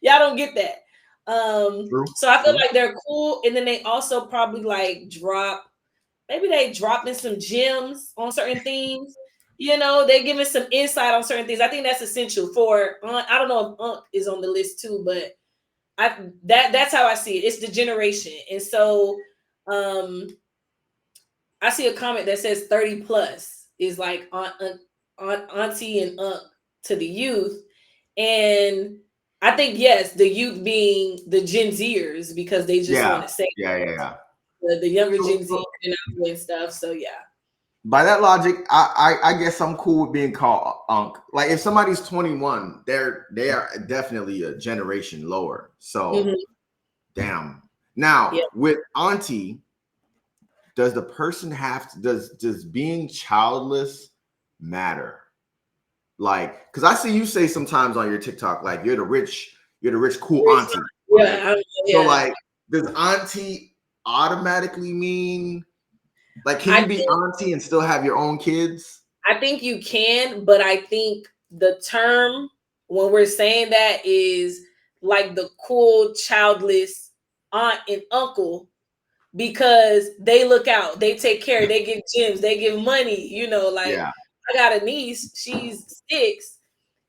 Y'all don't get that. True. So I feel True. like they're cool, and then they also probably like maybe they dropping some gems on certain things. You know, they're giving some insight on certain things. I think that's essential for. I don't know if is on the list too, but that's how I see it. It's the generation, and so um, I see a comment that says 30 plus is like auntie and to the youth, and I think yes, the youth being the Gen Zers because they just want Yeah. to say Yeah. Yeah. Yeah. the younger So, Gen Z so and doing stuff. So yeah, by that logic, I guess I'm cool with being called Unc. Like if somebody's 21, they are definitely a generation lower. So hmm damn. Now yeah. with Auntie, does the person have to does being childless matter? Like, because I see you say sometimes on your TikTok, like you're the rich cool auntie, right? Yeah, So yeah. like, does auntie automatically mean like can I you be auntie and still have your own kids? I think you can, but I think the term when we're saying that is like the cool childless aunt and uncle because they look out, they take care, they give gems, they give money. You know, like Yeah. I got a niece, she's 6,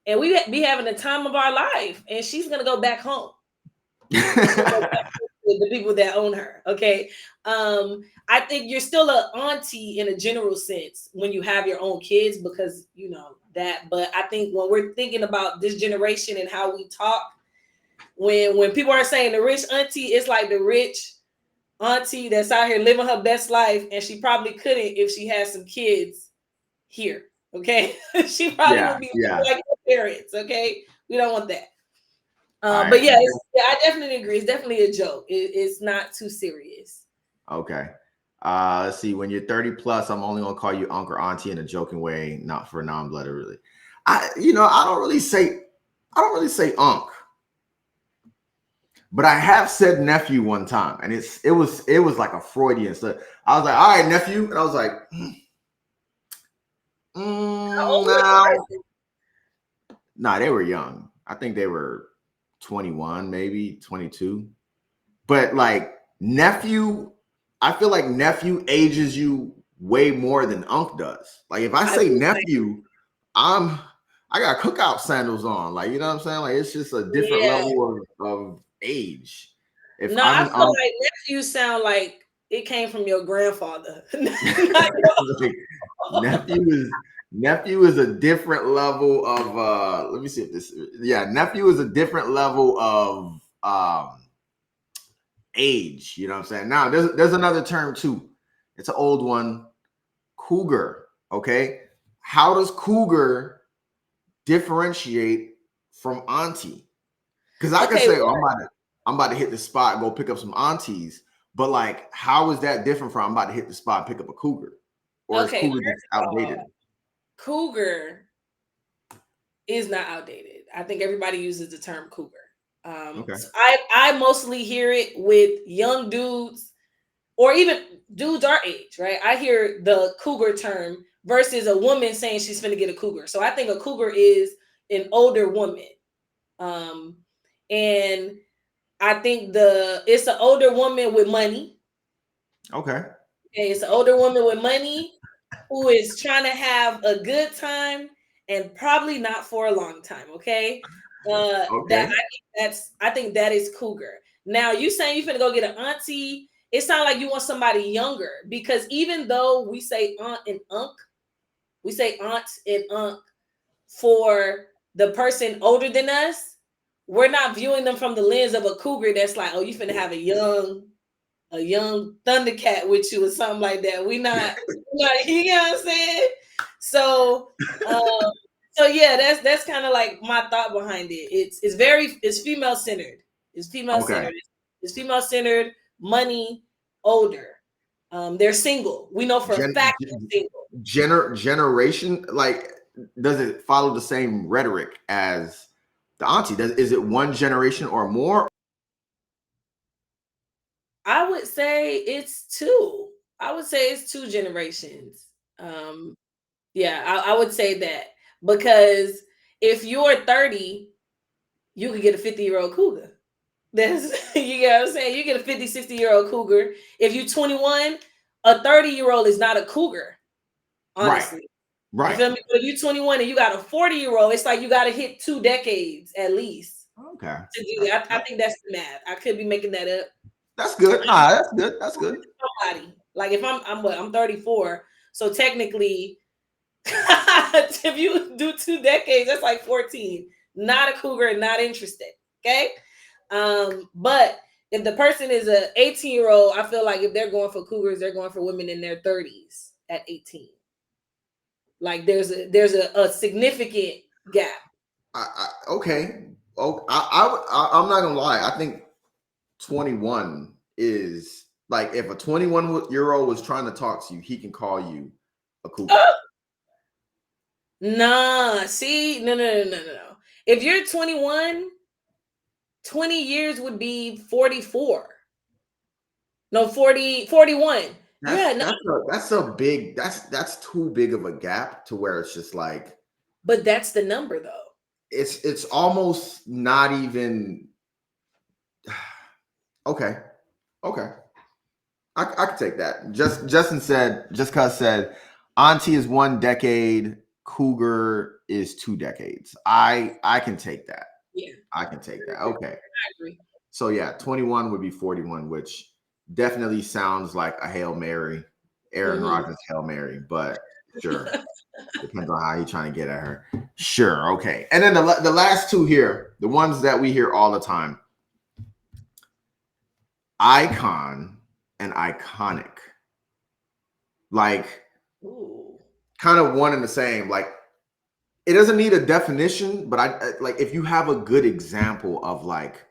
and we be having the time of our life, and she's gonna go back home. She's gonna go back with the people that own her. Okay. I think you're still an auntie in a general sense when you have your own kids because you know that. But I think when we're thinking about this generation and how we talk, when people are saying the rich auntie, it's like the rich auntie that's out here living her best life, and she probably couldn't if she had some kids here. Okay, she probably Yeah. would be Yeah. like her parents. Okay, we don't want that. All But right. yeah, yeah, I definitely agree. It's definitely a joke. It's not too serious. Okay. Let's see. When you're 30 plus, I'm only gonna call you uncle or auntie in a joking way, not for non-blooded, really. I don't really say unc, but I have said nephew one time, and it was like a Freudian stuff. I was like, all right, nephew, and I was like, How old was the no, person? nah, they were young. I think they were 21, maybe 22. But like nephew, I feel like nephew ages you way more than unc does. Like if I I say feel like nephew, I'm I got cookout sandals on. Like you know what I'm saying? Like it's just a different yeah. level of age. If No, I'm I an feel unc, like nephew sound like it came from your grandfather. Not like, your- nephew is a different level of let me see if this yeah, nephew is a different level of age. You know what I'm saying? Now there's another term too. It's an old one, cougar. Okay, how does cougar differentiate from auntie? Because I can okay, say, oh, I'm about to hit the spot and go pick up some aunties, but like, how is that different from I'm about to hit the spot and pick up a cougar, or is okay. cougar just First of all, outdated? cougar is not outdated. I think everybody uses the term cougar. Okay, So I mostly hear it with young dudes or even dudes our age, right? I hear the cougar term versus a woman saying she's finna get a cougar. So I think a cougar is an older woman. Um, and I think it's an older woman with money. okay, Okay, it's an older woman with money who is trying to have a good time and probably not for a long time. Okay, okay. I think that is cougar. Now you saying you finna go get an auntie? It sounds like you want somebody younger because even though we say aunt and unc, we say aunt and unc for the person older than us. We're not viewing them from the lens of a cougar that's like, oh, you finna have a young Thundercat with you or something like that. You know what I'm saying? So, um, so yeah, that's kind of like my thought behind it. It's female centered. It's female Okay. centered. It's female centered. Money, older. They're single. We know for a fact they're single. Generation, like, does it follow the same rhetoric as the auntie? Is it one generation or more? I would say it's two. I would say it's two generations. Um, yeah, I would say that because if you're 30 you could get a 50-year-old cougar. That's you get what I'm saying? You get a 50, 60-year-old cougar. If you're 21, a 30-year-old is not a cougar, Right. honestly. You Right. feel me? But if you're 21 and you got a 40-year-old, it's like you got to hit 2 decades at least Okay. to do that. I think that's the math. I could be making that up. That's good. Nah, that's good. That's good. Somebody like if I'm 34, so technically, if you do 2 decades, that's like 14. Not a cougar, not interested. Okay, but if the person is a 18-year-old, I feel like if they're going for cougars, they're going for women in their 30s at 18. Like there's a significant gap. Okay. Oh, I'm not gonna lie. I think 21 is like if a 21-year-old was trying to talk to you, he can call you a cougar. Nah, see, no. If you're 21, 20 years would be 44. No, 40, 41. Yeah, no, That's too big of a gap to where it's just like but that's the number though. it's almost not even okay. Okay. I could take that. Just cause said Auntie is 1 decade, Cougar is 2 decades. I can take that. Yeah, I can take that. Okay. I agree. So yeah, 21 would be 41, which definitely sounds like a Hail Mary, Aaron Mhm. Rodgers Hail Mary, but sure. Depends on how you're trying to get at her. Sure, okay. And then the last two here, the ones that we hear all the time. Icon and iconic. Like Ooh. kind of one and the same. Like it doesn't need a definition, but I like if you have a good example of like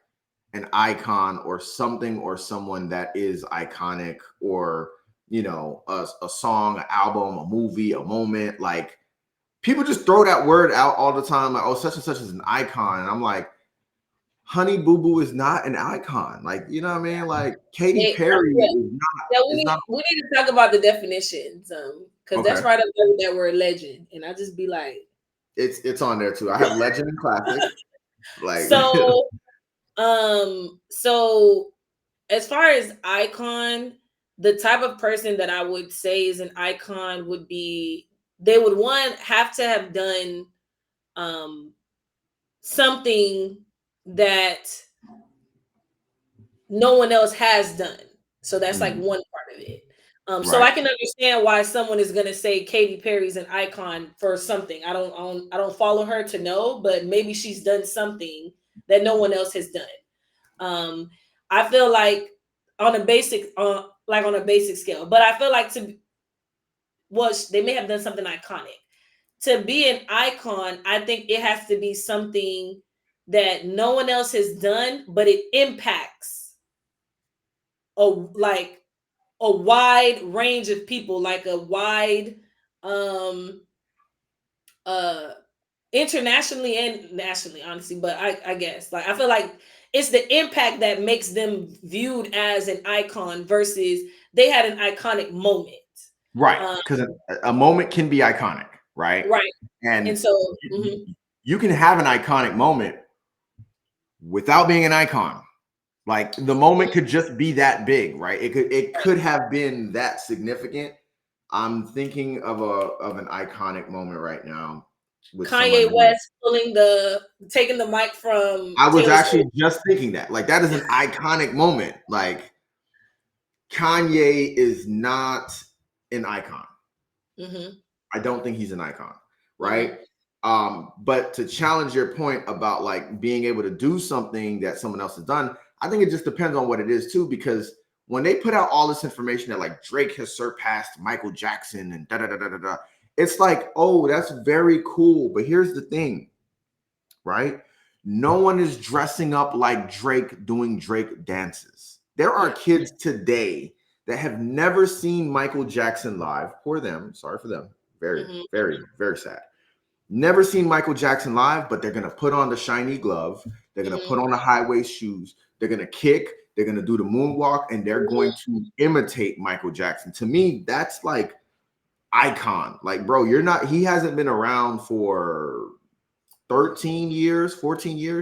an icon or something or someone that is iconic or a song, an album, a movie, a moment, like people just throw that word out all the time, like, oh, such and such is an icon. And I'm like, Honey Boo Boo is not an icon. Like, you know what I mean? Like Katy Hey, Perry yeah, yeah, is not we need to talk about the definitions, because that's okay. right up there with that word legend, and I just be like, It's on there too. I have legend and classic. Like so, so as far as icon, the type of person that I would say is an icon would be they would have to have done um something that no one else has done. So that's like mm, one part of it. So right. I can understand why someone is going to say Katy Perry's an icon for something. I don't follow her to know, but maybe she's done something that no one else has done. Um, I feel like on a basic scale, but I feel like they may have done something iconic. To be an icon, I think it has to be something that no one else has done, but it impacts a like a wide range of people, like a wide um uh internationally and nationally, honestly. But I guess like I feel like it's the impact that makes them viewed as an icon versus they had an iconic moment. Right. Um, Because a moment can be iconic, right? right. And And so you, you can have an iconic moment without being an icon. Like the moment could just be that big, right? It could have been that significant. I'm thinking of an iconic moment right now with someone Kanye who West taking the mic from I was Taylor actually Swift. just thinking that. Like that is an iconic moment. Like Kanye is not an icon. Hmm. I don't think he's an icon, Hmm. right? But to challenge your point about like being able to do something that someone else has done, I think it just depends on what it is too. Because when they put out all this information that like Drake has surpassed Michael Jackson and da da da da da da, it's like, oh, that's very cool. But here's the thing, right? No one is dressing up like Drake doing Drake dances. There are Yeah. kids today that have never seen Michael Jackson live. Poor them. Sorry for them. Very, Hmm. very, very sad. Never seen Michael Jackson live, but they're going to put on the shiny glove. They're going to Hmm. put on the high waist shoes. They're going to kick. They're going to do the moonwalk and they're going to imitate Michael Jackson. To me, that's like icon. Like, bro, he hasn't been around for 13 years, 14 years.